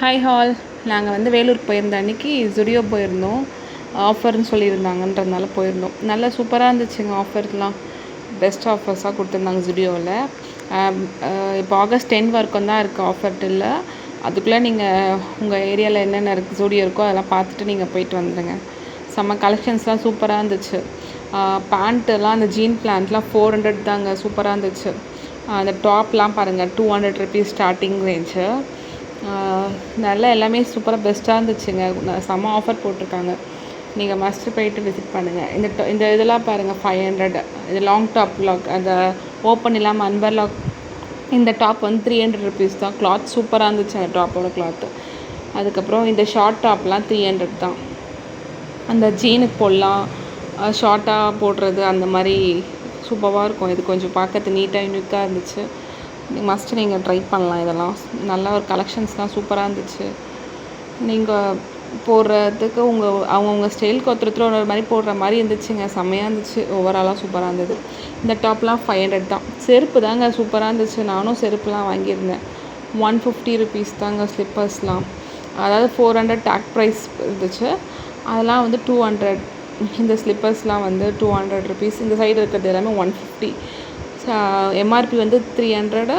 Hi hall. நாங்கள் வந்து வேலூருக்கு போயிருந்த அன்றைக்கி ஜுடியோ போயிருந்தோம். ஆஃபர்னு சொல்லியிருந்தாங்கன்றதுனால போயிருந்தோம். நல்லா சூப்பராக இருந்துச்சுங்க. ஆஃபர்லாம் பெஸ்ட் ஆஃபர்ஸாக கொடுத்துருந்தாங்க ஜுடியோவில். இப்போ ஆகஸ்ட் 10 வரைக்கும் தான் இருக்குது ஆஃபர் டில்ல. அதுக்குள்ளே நீங்கள் உங்கள் ஏரியாவில் என்னென்ன இருக்குது ஜுடியோ இருக்கோ அதெல்லாம் பார்த்துட்டு நீங்கள் போயிட்டு வந்துடுங்க. செம்ம கலெக்ஷன்ஸ்லாம் சூப்பராக இருந்துச்சு. பேண்ட்டுலாம் அந்த ஜீன் பேண்ட்லாம் 400 தாங்க. சூப்பராக இருந்துச்சு. அந்த டாப்லாம் பாருங்கள், 200 ருபீஸ் ஸ்டார்டிங் ரேஞ்சு. நல்லா எல்லாமே சூப்பராக பெஸ்ட்டாக இருந்துச்சுங்க. செம்ம ஆஃபர் போட்டிருக்காங்க. நீங்கள் மஸ்ட்டு போயிட்டு விசிட் பண்ணுங்கள். இந்த இதெல்லாம் பாருங்கள், 500. இது லாங் டாப் லாக், அந்த ஓப்பன் இல்லாமல் அன்பர் லாக். இந்த டாப் வந்து 300 ருபீஸ் தான். கிளாத் சூப்பராக இருந்துச்சு அந்த டாப்போட கிளாத்து. அதுக்கப்புறம் இந்த ஷார்ட் டாப்லாம் 300 தான். அந்த ஜீனுக்கு போடலாம், ஷார்ட்டாக போடுறது, அந்த மாதிரி சூப்பராக இருக்கும். இது கொஞ்சம் பார்க்கறது நீட்டாக யூனிக்காக இருந்துச்சு. மஸ்ட்டு நீங்கள் ட்ரை பண்ணலாம். இதெல்லாம் நல்ல ஒரு கலெக்ஷன்ஸ்லாம் சூப்பராக இருந்துச்சு. நீங்கள் போடுறதுக்கு அவங்கவுங்க ஸ்டைலுக்கு ஒருத்தர் ஒரு மாதிரி போடுற மாதிரி இருந்துச்சுங்க. செம்மையாக இருந்துச்சு. ஓவராலாக சூப்பராக இருந்தது. இந்த டாப்லாம் 500 தான். செருப்பு தாங்க சூப்பராக இருந்துச்சு. நானும் செருப்புலாம் வாங்கியிருந்தேன். 150 ருபீஸ் தாங்க ஸ்லிப்பர்ஸ்லாம். அதாவது 400 டேக் ப்ரைஸ் இருந்துச்சு. அதெல்லாம் வந்து 200. இந்த ஸ்லிப்பர்ஸ்லாம் வந்து 200 ருபீஸ். இந்த சைடு இருக்கிறது எல்லாமே 150. எம்ஆர்பி வந்து 300.